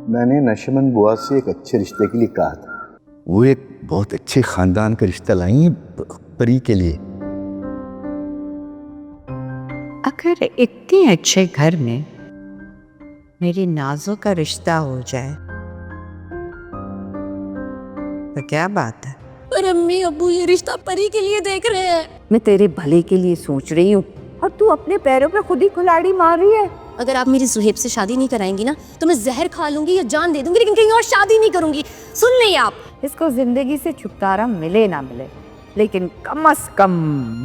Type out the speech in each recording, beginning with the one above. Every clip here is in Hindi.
मैंने नशमन बुआ से एक अच्छे रिश्ते के लिए कहा था। वो एक बहुत अच्छे खानदान का रिश्ता लाई हैं परी के लिए। अगर इतने अच्छे घर में मेरी नाजों का रिश्ता हो जाए तो क्या बात है। पर अम्मी अब्बू ये रिश्ता परी के लिए देख रहे हैं। मैं तेरे भले के लिए सोच रही हूँ और तू अपने पैरों पे खुद ही कुल्हाड़ी मार रही है। अगर आप मेरी सुहेब से शादी नहीं कराएंगी ना तो मैं जहर खा लूंगी या जान दे दूंगी, लेकिन कहीं और शादी नहीं करूंगी। सुन नहीं आप। इसको जिंदगी से छुटकारा मिले ना मिले, लेकिन कम से कम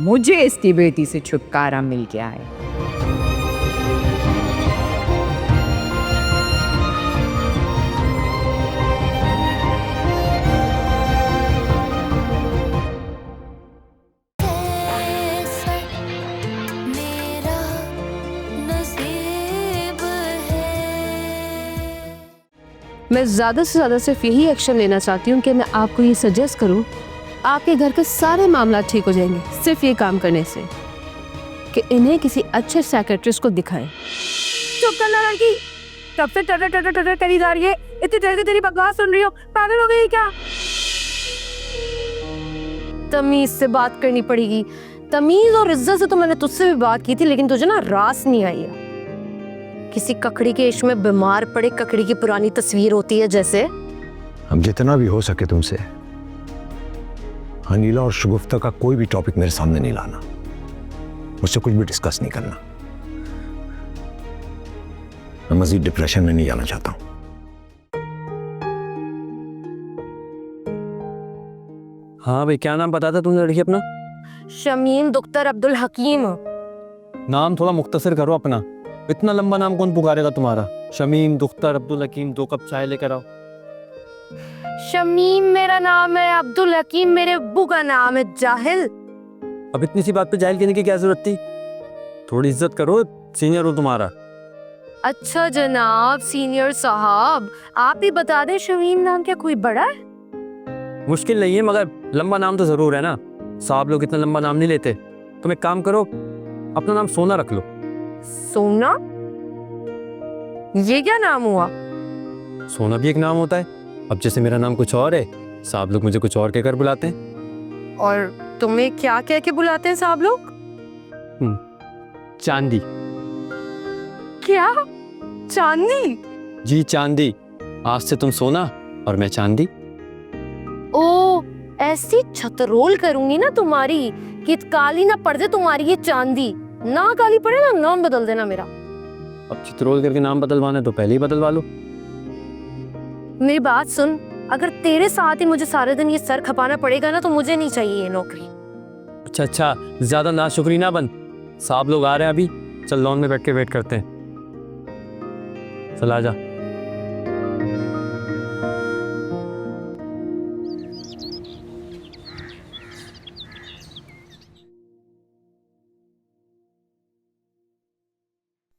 मुझे इसकी बेटी से छुटकारा मिल गया है। मैं ज़्यादा से ज़्यादा सिर्फ यही एक्शन लेना चाहती हूँ कि मैं आपको ये सजेस्ट करूँ, आपके घर के सारे मामला ठीक हो जाएंगे सिर्फ ये काम करने से कि इन्हें किसी अच्छे साइकियाट्रिस्ट को दिखाएं। चुप कर लड़की, कब से टटर टटर टटर करी जा रही है। इतनी देर से तेरी बकवास सुन रही हो, पागल हो गई क्या? तमीज से बात करनी पड़ेगी। तमीज और इज्जत से तो मैंने तुझसे भी बात की थी, लेकिन तुझे ना रास नहीं आई है। किसी ककड़ी के इश्क में बीमार पड़े ककड़ी की पुरानी तस्वीर होती है जैसे। हम जितना भी हो सके तुमसे अनिला और शगुफ्ता का कोई भी टॉपिक मेरे सामने नहीं लाना, मुझसे कुछ भी डिस्कस नहीं करना। मैं मजीद डिप्रेशन में नहीं जाना चाहता हूं। हाँ भाई, क्या नाम बताया था तुमने लड़की अपना? शमीम दुख्तर अब्दुल हकीम। नाम थोड़ा मुख्तसर करो अपना, इतना लंबा नाम कौन पुकारेगा तुम्हारा? शमीम दुख्तर अब्दुल हकीम, 2 कप चाय लेकर आओ। शमीम मेरा नाम है, अब्दुल हकीम मेरे अब्बू का नाम है। जाहिल। अब इतनी सी बात पे जाहिल कहने की क्या जरूरत थी? थोड़ी इज्जत करो, सीनियर हो तुम्हारा। अच्छा जनाब सीनियर साहब, आप ही बता दें शमीम नाम क्या कोई बड़ा है? मुश्किल नहीं है, मगर लंबा नाम तो जरूर है ना। साहब लोग इतना लंबा नाम नहीं लेते। तुम एक काम करो, अपना नाम सोना रख लो। सोना? ये क्या नाम हुआ? सोना भी एक नाम होता है। अब जैसे मेरा नाम कुछ और है, साहब लोग मुझे कुछ और कहकर बुलाते हैं। और तुम्हें क्या कह के बुलाते हैं साहब लोग? चांदी। क्या? चांदी? जी चांदी। आज से तुम सोना और मैं चांदी। ओ, ऐसी छतरोल करूंगी ना तुम्हारी कि काली ना पड़ जाए तुम्हारी ये चांदी। ना काली पड़े ना नाम बदल देना मेरा। अब चित्रोल करके नाम बदलवाना तो पहले ही बदलवा लो। मेरी बात सुन, अगर तेरे साथ ही मुझे सारे दिन ये सर खपाना पड़ेगा ना तो मुझे नहीं चाहिए ये नौकरी। अच्छा अच्छा, ज्यादा नाशुक्री ना बन। साहब लोग आ रहे हैं अभी, चल लॉन में बैठ के वेट करते हैं। चल आजा।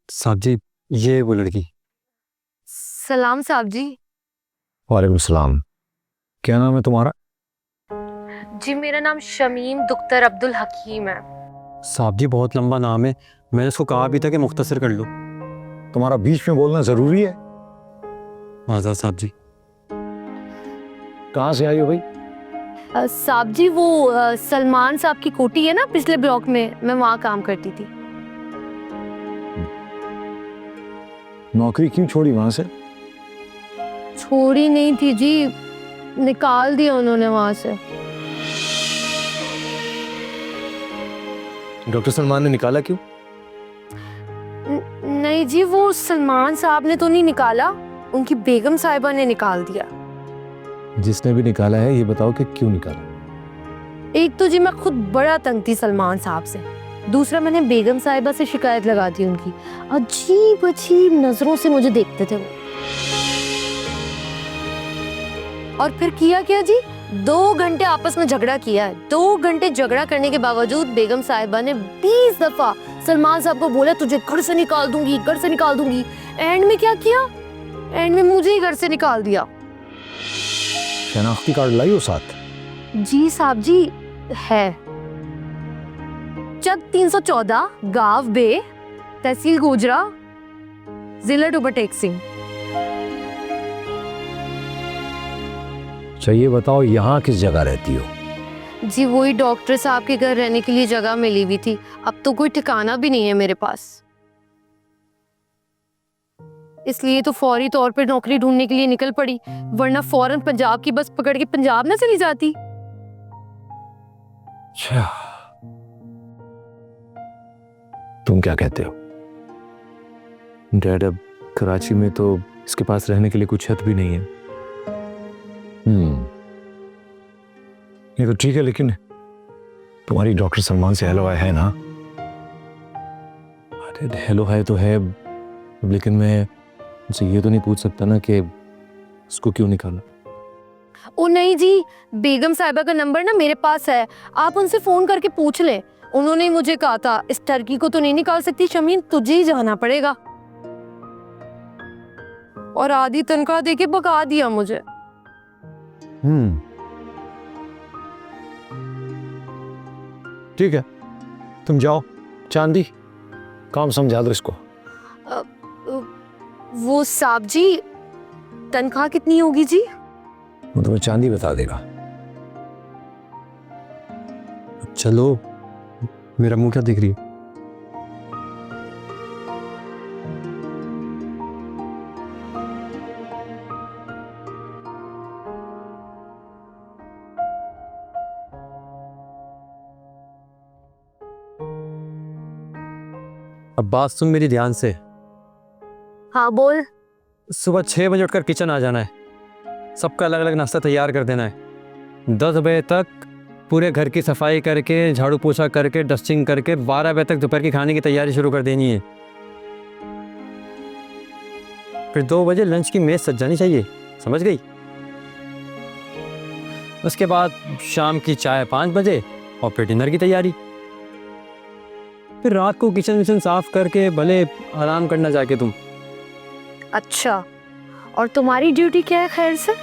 साहब जी, ये वो लड़की। सलाम साहब जी। वालेकुम सलाम। क्या नाम है तुम्हारा? जी मेरा नाम शमीम दुख्तर अब्दुल हकीम है। साहब जी बहुत लंबा नाम है, मैंने उसको कहा भी था कि मुख्तसर कर लो। तुम्हारा बीच में बोलना जरूरी है? आजाद साहब जी। कहाँ से आई हो भाई? साहब जी वो सलमान साहब की कोठी है ना पिछले ब्लॉक में, मैं वहाँ काम करती थी। नौकरी क्यों छोड़ी वहां से? छोड़ी नहीं थी जी, निकाल दिया उन्होंने वहां से। डॉक्टर सलमान ने निकाला क्यों? नहीं जी, वो सलमान साहब ने तो नहीं निकाला, उनकी बेगम साहिबा ने निकाल दिया। जिसने भी निकाला है ये बताओ कि क्यों निकाला? एक तो जी मैं खुद बड़ा तंग थी सलमान साहब से, दूसरा मैंने बेगम साहिबा से शिकायत लगा दी उनकी। अजीब अजीब नजरों से मुझे देखते थे वो। और फिर किया क्या जी, 2 घंटे आपस में झगड़ा किया है। 2 घंटे झगड़ा करने के बावजूद बेगम साहिबा ने 20 दफा सलमान साहब को बोला तुझे घर से निकाल दूंगी, घर से निकाल दूंगी। एंड में क्या किया, एंड में मुझे ही घर से निकाल दिया। शनाख्ती कार्ड लाई हो साथ? जी साहब जी है। चक 314, गांव बे, तहसील गोजरा, जिला डुबा टेक सिंह। अच्छा ये बताओ, यहाँ किस जगह रहती हो? जी वही डॉक्टर साहब के घर रहने के लिए जगह मिली हुई थी, अब तो कोई ठिकाना भी नहीं है मेरे पास, इसलिए तो फौरी तौर पे नौकरी ढूंढने के लिए निकल पड़ी, वरना फौरन पंजाब की बस पकड़ के पंजाब ना चली जाती। अच्छा, तुम क्या कहते हो? डैड अब कराची में तो इसके पास रहने के लिए कुछ छत भी नहीं है। ये तो ठीक है, लेकिन तुम्हारी डॉक्टर सलमान से हेलो हाय है ना? अरे हेलो हाय तो है, लेकिन मैं उनसे ये तो नहीं पूछ सकता ना कि उसको क्यों निकाला। ओ नहीं जी, बेगम साहिबा का नंबर ना मेरे पास है, आप उनसे फोन करके पूछ ले। उन्होंने मुझे कहा था इस टर्की को तो नहीं निकाल सकती शमीन, तुझे ही जाना पड़ेगा, और आधी तनख्वाह देके भगा दिया मुझे। ठीक है, तुम जाओ। चांदी, काम समझा दो इसको। वो साहब जी, तनख्वाह कितनी होगी जी? वो तुम्हें चांदी बता देगा। चलो, मेरा मुंह क्या दिख रही है? अब बात सुन मेरी ध्यान से। हाँ बोल। सुबह 6 बजे उठकर किचन आ जाना है, सबका अलग अलग नाश्ता तैयार कर देना है। 10 बजे तक पूरे घर की सफाई करके, झाड़ू पोछा करके, डस्टिंग करके 12 बजे तक दोपहर की खाने की तैयारी शुरू कर देनी है। फिर 2 बजे लंच की मेज सज जानी चाहिए, समझ गई? उसके बाद शाम की चाय 5 बजे और फिर डिनर की तैयारी। फिर रात को किचन विचन साफ करके भले आराम करना जाके तुम। अच्छा, और तुम्हारी ड्यूटी क्या है खैर से?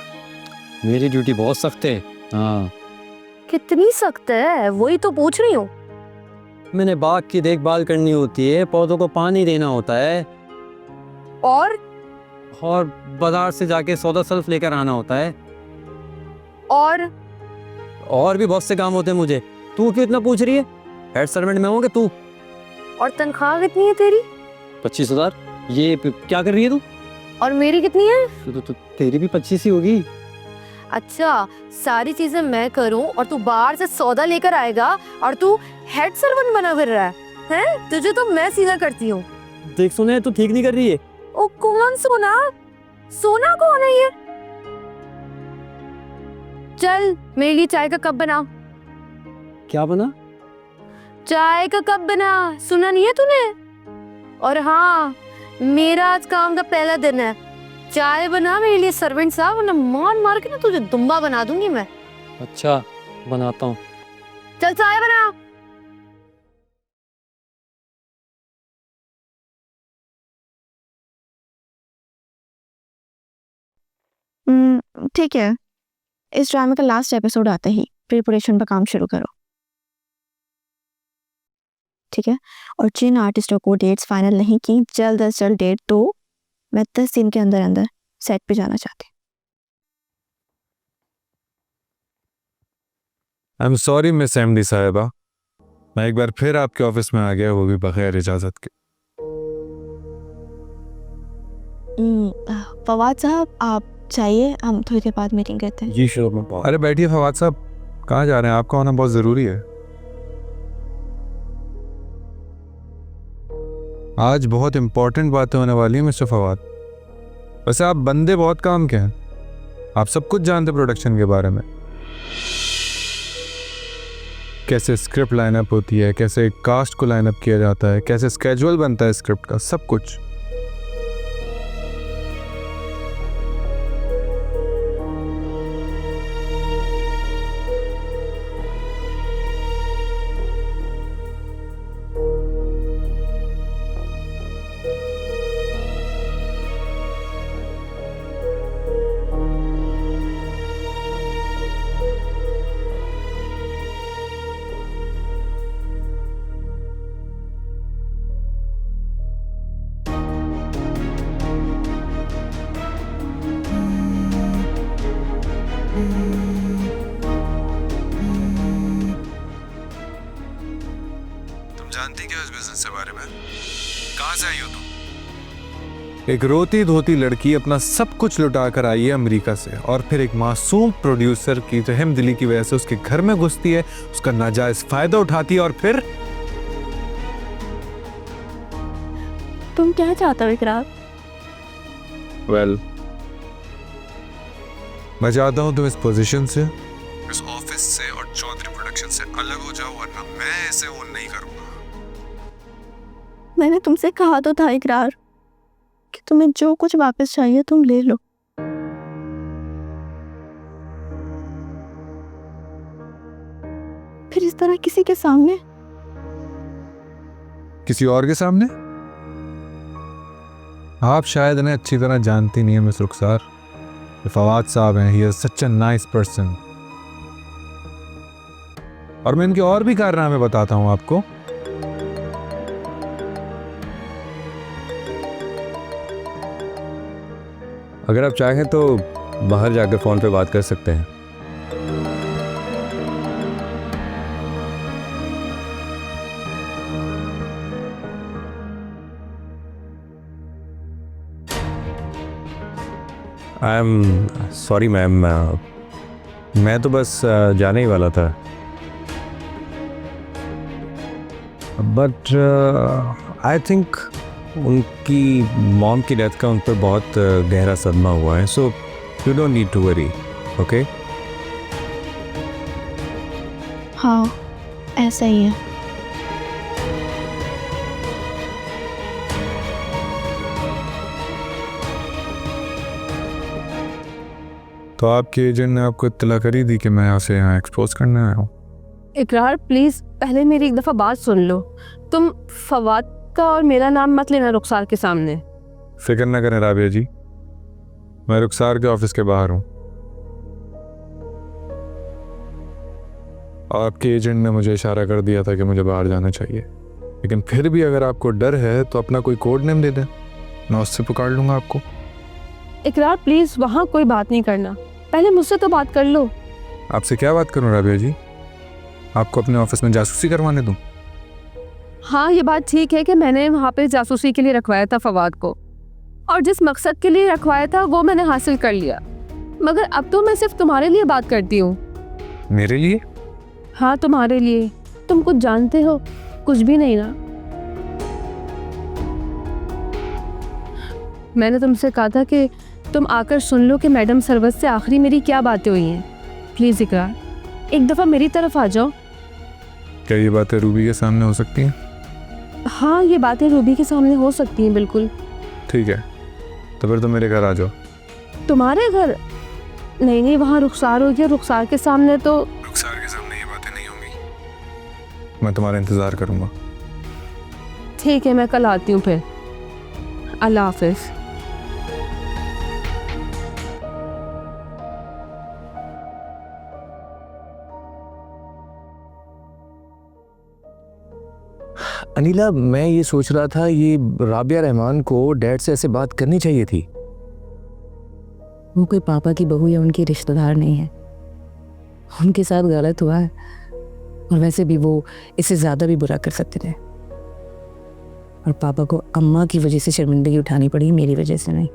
मेरी ड्यूटी बहुत सख्त है। हाँ, कितनी सख्त है, वही तो पूछ रही हूँ। मैंने बाग की देखभाल करनी होती है, पौधों को पानी देना होता है, और बाजार से जाके सौदा सल्फ लेकर आना होता है, और भी बहुत से काम होते हैं मुझे। तू क्यों इतना पूछ रही है? हेड सर्वेंट में होंगे तू। और तनख्वाह कितनी है तेरी? 25,000। ये क्या कर रही है तू? और मेरी कितनी है? तो तेरी भी 25 ही होगी। अच्छा, सारी चीजें मैं करूं और तू बाहर से सौदा लेकर आएगा और तू हेड सर्वेंट बना फिर रहा है, हैं? तुझे तो मैं सीधा करती हूँ। देख सुने, तू ठीक नहीं कर रही है। ओ कौन सोना? सोना कौन है ये? चल मेरे लिए चाय का कप बना। क्या बना? चाय का कप बना, सुना नहीं है तूने? और हाँ, मेरा आज काम का पहला दिन है, चाय बना मेरे लिए सर्वेंट साहब, वरना मार मार के ना तुझे दुम्बा बना दूंगी मैं। अच्छा, बनाता हूँ। चल चाय बना। ठीक है, इस ड्रामे का लास्ट एपिसोड आते ही प्रिपरेशन पर काम शुरू करो, ठीक है? और जिन आर्टिस्टों को डेट्स फाइनल नहीं की, जल्द अज जल्द डेट दो। मैं 10 दिन के अंदर अंदर सेट पे जाना चाहती हूँ। I am sorry miss MD साहिबा, मैं एक बार फिर आपके ऑफिस में आ गया, वो भी बगैर इजाजत के। फवाद साहब आप चाहिए, हम थोड़ी देर बाद मीटिंग करते हैं। जी शुरू। अरे बैठिए फवाद साहब, कहाँ जा रहे हैं? आपका होना बहुत ज़रूरी है। आज बहुत इंपॉर्टेंट बातें होने वाली हैं मिस्टर फवाद। वैसे आप बंदे बहुत काम के हैं, आप सब कुछ जानते प्रोडक्शन के बारे में, कैसे स्क्रिप्ट लाइनअप होती है, कैसे कास्ट को लाइनअप किया जाता है, कैसे स्केड्यूल बनता है स्क्रिप्ट का, सब कुछ। जानती क्या इस बिजनेस के बारे में? कहाँ से आई हो तुम? एक रोती धोती लड़की अपना सब कुछ लुटा कर आई है अमेरिका से, और फिर एक मासूम प्रोड्यूसर की रहम दिली की वजह से उसके घर में घुसती है, उसका नाजायज फायदा उठाती है, और फिर तुम क्या चाहते हो इकरार? मैं चाहता हूं तुम इस पोजीशन से, इस ऑफिस से और चौधरी प्रोडक्शन से अलग हो जाओ, वरना मैं इसे ओन नहीं करूंगा। मैंने तुमसे कहा तो था इकरार कि तुम्हें जो कुछ वापस चाहिए तुम ले लो। फिर इस तरह किसी के सामने? किसी और के सामने? आप शायद इन्हें अच्छी तरह जानती नहीं है मिस रुखसार। फवाद साहब हैं, he is such a nice person. और मैं इनके और भी कारनामे बताता हूं आपको। अगर आप चाहें तो बाहर जाकर फ़ोन पे बात कर सकते हैं। आई एम सॉरी मैम, मैं तो बस जाने ही वाला था, बट आई थिंक उनकी मॉम की डेथ का उन पर बहुत गहरा सदमा हुआ है, so you don't need to worry, okay? हाँ ऐसा ही है। तो आपके एजेंट ने आपको इत्तला करी थी कि मैं यहाँ एक्सपोज करने आया हूँ? इकरार प्लीज पहले मेरी एक दफा बात सुन लो। तुम फवाद का और मेरा नाम मत लेना रुखसार के सामने। फिक्र न करें राबिया जी, मैं रुखसार के ऑफिस के बाहर हूँ। आपके एजेंट ने मुझे इशारा कर दिया था कि मुझे बाहर जाना चाहिए, लेकिन फिर भी अगर आपको डर है तो अपना कोई कोड नेम दे दें, मैं उससे पुकार लूंगा आपको। इकरार प्लीज वहाँ कोई बात नहीं करना, पहले मुझसे तो बात कर लो। आपसे क्या बात करूं राबिया जी? आपको अपने ऑफिस में जासूसी करवाने दूं? हाँ ये बात ठीक है कि मैंने वहाँ पे जासूसी के लिए रखवाया था फवाद को, और जिस मकसद के लिए रखवाया था वो मैंने हासिल कर लिया, मगर अब तो मैं सिर्फ तुम्हारे लिए बात करती हूँ। मेरे लिए? हाँ तुम्हारे लिए। तुम कुछ जानते हो? कुछ भी नहीं ना। मैंने तुमसे कहा था कि तुम आकर सुन लो कि मैडम सरवत से आखिरी मेरी क्या बातें हुई हैं। प्लीज़ इकरार एक दफ़ा मेरी तरफ आ जाओ। क्या ये बातें रूबी के सामने हो सकती हैं? हाँ ये बातें रूबी के सामने हो सकती हैं, बिल्कुल। ठीक है, तो फिर तुम मेरे घर आ जाओ। तुम्हारे घर? नहीं नहीं, वहाँ रुखसार होगी, रुखसार के सामने तो। रुखसार के सामने ये बातें नहीं होंगी। मैं तुम्हारा इंतज़ार करूँगा। ठीक है, मैं कल आती हूँ फिर। अल्लाह हाफिज़। अनिला, मैं ये सोच रहा था ये राबिया रहमान को डैड से ऐसे बात करनी चाहिए थी। वो कोई पापा की बहू या उनकी रिश्तेदार नहीं है, उनके साथ गलत हुआ है, और वैसे भी वो इससे ज़्यादा भी बुरा कर सकते थे, और पापा को अम्मा की वजह से शर्मिंदगी उठानी पड़ी, मेरी वजह से नहीं।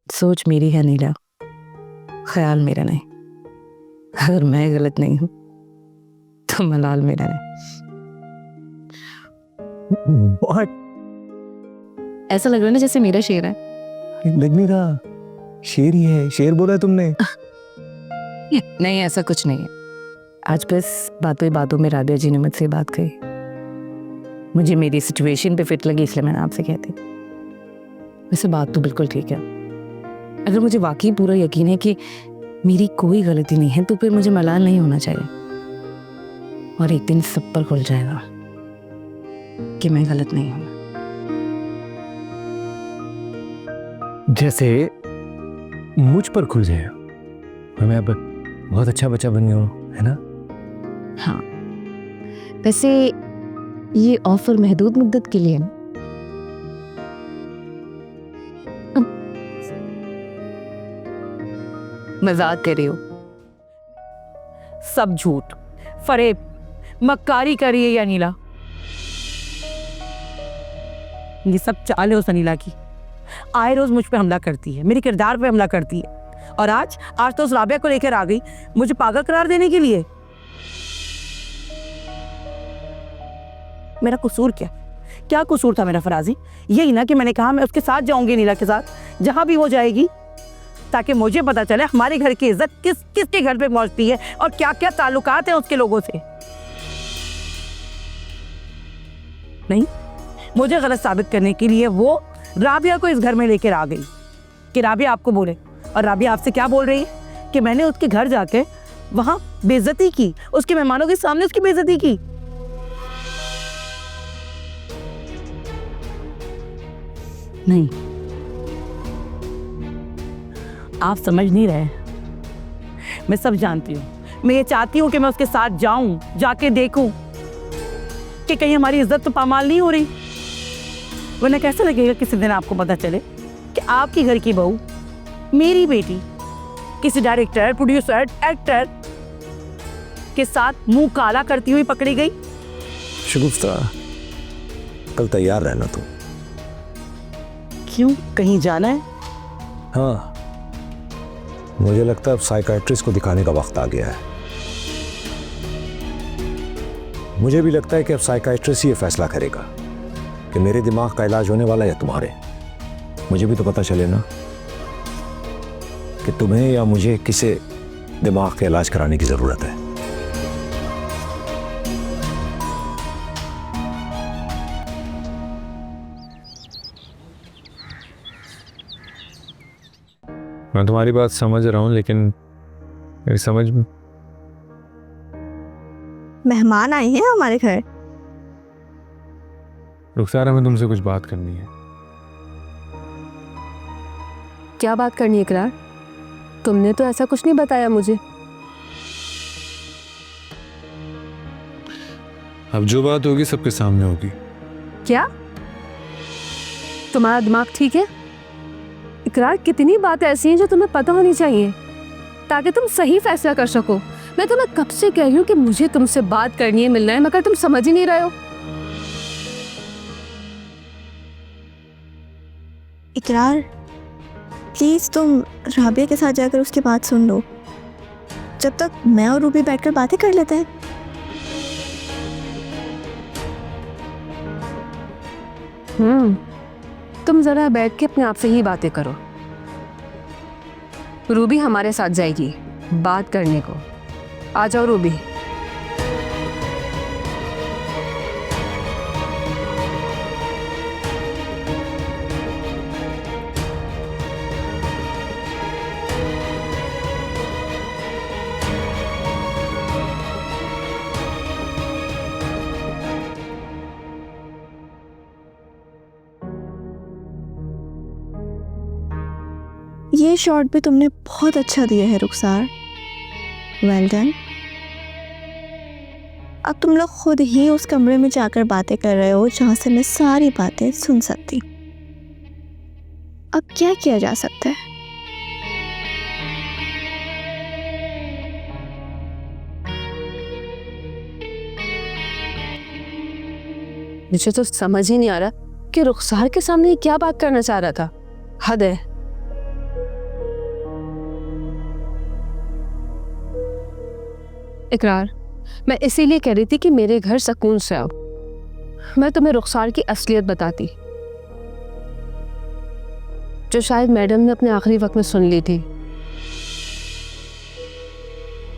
सोच मेरी है नीला, ख्याल मेरा नहीं। अगर मैं गलत नहीं हूं तो मलाल मेरा नहीं। ऐसा लग रहा है ना जैसे मेरा शेर है। लग नहीं रहा, शेर ही है। शेर बोला है तुमने? नहीं, ऐसा कुछ नहीं है। आज बस बातों में राबिया जी ने मुझसे बात कही, मुझे मेरी सिचुएशन पे फिट लगी, इसलिए मैंने आपसे कहती। वैसे बात तो बिल्कुल ठीक है। अगर मुझे वाकई पूरा यकीन है कि मेरी कोई गलती नहीं है तो फिर मुझे मलाल नहीं होना चाहिए, और एक दिन सब पर खुल जाएगा कि मैं गलत नहीं हूं। जैसे मुझ पर खुल जाए, और मैं अब बहुत अच्छा बच्चा बन गया हूँ, है ना? हाँ, वैसे ये ऑफर महदूद मुद्दत के लिए है। मजाक कर रही हो? सब झूठ, फरेब, मक्कारी करी है ये अनिला। ये सब चाल है उस अनिला की। आए रोज मुझ पे हमला करती है, मेरे किरदार पे हमला करती है, और आज तो उस राबिया को लेकर आ गई मुझे पागल करार देने के लिए। मेरा कसूर क्या कसूर था मेरा फराजी? यही ना कि मैंने कहा मैं उसके साथ जाऊंगी, नीला के साथ जहां भी वो जाएगी, ताकि मुझे पता चले हमारे घर की इज्जत किसके घर पे पहुंचती है और क्या क्या ताल्लुकात हैं उसके लोगों से। नहीं, मुझे गलत साबित करने के लिए वो राबिया को इस घर में लेकर आ गई कि राबिया आपको बोले। और राबिया आपसे क्या बोल रही है कि मैंने उसके घर जाके वहां बेइज्जती की, उसके मेहमानों के सामने उसकी बेइज्जती की। नहीं, आप समझ नहीं रहे। मैं सब जानती हूँ। मैं ये चाहती हूँ कि मैं उसके साथ जाऊं, जाके देखूं कि कहीं हमारी इज्जत तो पामाल नहीं हो रही। वरना कैसा लगेगा किसी दिन आपको पता चले कि आपकी घर की बहू, मेरी बेटी, किसी डायरेक्टर, प्रोड्यूसर, एक्टर के साथ मुंह काला करती हुई पकड़ी गई। शगुफ्ता, कल तैयार रहना तुम। क्यों, कहीं जाना है? हाँ, मुझे लगता है अब साइकाइट्रिस्ट को दिखाने का वक्त आ गया है। मुझे भी लगता है कि अब साइकाइट्रिस्ट ही ये फैसला करेगा कि मेरे दिमाग का इलाज होने वाला है या तुम्हारे। मुझे भी तो पता चले ना कि तुम्हें या मुझे किसे दिमाग का इलाज कराने की जरूरत है। मैं तुम्हारी बात समझ रहा हूँ, लेकिन मेरी समझ में मेहमान आए हैं हमारे घर। रुखसार, हमें तुमसे कुछ बात करनी है। क्या बात करनी है इकरार? तुमने तो ऐसा कुछ नहीं बताया मुझे। अब जो बात होगी सबके सामने होगी। क्या तुम्हारा दिमाग ठीक है? इकरार, कितनी बातें ऐसी हैं जो तुम्हें पता होनी चाहिए ताकि तुम सही फैसला कर सको। मैं तुम्हें कब से कह रही हूँ कि मुझे तुमसे बात करनी है, मिलना है, मगर तुम समझ ही नहीं रहे हो। इकरार, प्लीज तुम राबिया के साथ जाकर उसकी बात सुन लो, जब तक मैं और रूबी बैठकर बातें कर लेते हैं। तुम जरा बैठ के अपने आप से ही बातें करो। रूबी हमारे साथ जाएगी बात करने को। आ जाओ रूबी। ये शॉट भी तुमने बहुत अच्छा दिया है रुखसार, वेल डन। अब तुम लोग खुद ही उस कमरे में जाकर बातें कर रहे हो जहां से मैं सारी बातें सुन सकती। अब क्या किया जा सकता है? मुझे तो समझ ही नहीं आ रहा कि रुखसार के सामने क्या बात करना चाह रहा था। हद है। इकरार, मैं इसीलिए कह रही थी कि मेरे घर सुकून से आओ। मैं तुम्हें रुखसार की असलियत बताती, जो शायद मैडम ने अपने आखिरी वक्त में सुन ली थी।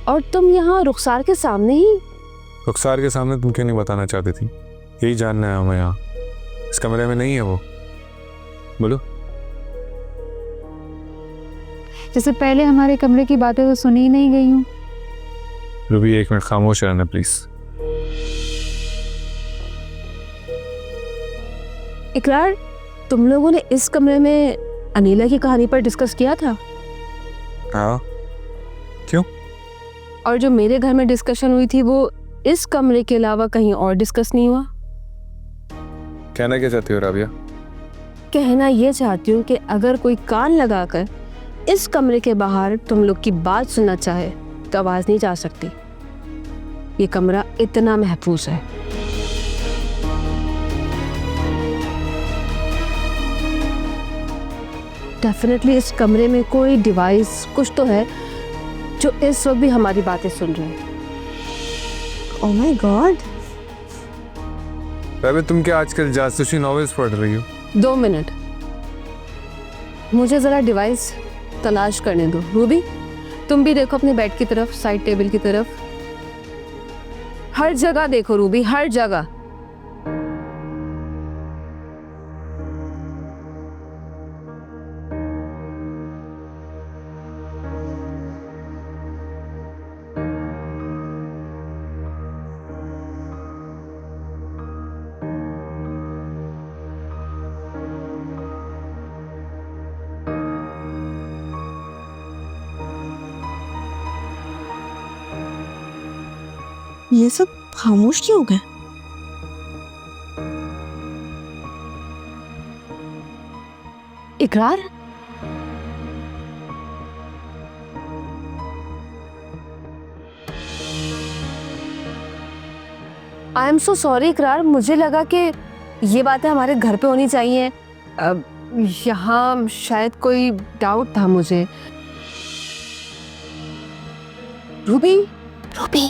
और तुम यहाँ रुखसार के सामने ही। रुखसार के सामने तुम क्यों नहीं बताना चाहती थी? यही जानना है हमें। यहाँ इस कमरे में नहीं है वो। बोलो। जैसे पहले हमारे कमरे की बातें तो सुनी ही नहीं गई हूँ। रूबी, एक मिनट खामोश रहना प्लीज। इकरार, तुम लोगों ने इस कमरे में अनीला की कहानी पर डिस्कस किया था? हाँ, क्यों? और जो मेरे घर में डिस्कशन हुई थी वो इस कमरे के अलावा कहीं और डिस्कस नहीं हुआ? कहना क्या चाहती हो राबिया? कहना ये चाहती हूँ कि अगर कोई कान लगाकर इस कमरे के बाहर तुम लोग की बात सुनना चाहे तो आवाज नहीं जा सकती। ये कमरा इतना महफूज है। डेफिनेटली इस कमरे में कोई डिवाइस कुछ तो है जो इस वक्त भी हमारी बातें सुन रहे हैं। Oh my God. वैसे तुम क्या आजकल जासूसी नॉवेल्स पढ़ रही हो? 2 मिनट, मुझे जरा डिवाइस तलाश करने दो। रूबी, तुम भी देखो अपने बेड की तरफ, साइड टेबल की तरफ, हर जगह देखो रूबी, हर जगह। ये सब खामोश क्यों हो गए? इकरार, आई एम सो सॉरी इकरार, मुझे लगा कि ये बातें हमारे घर पे होनी चाहिए। अब यहाँ शायद कोई डाउट था मुझे। Ruby, Ruby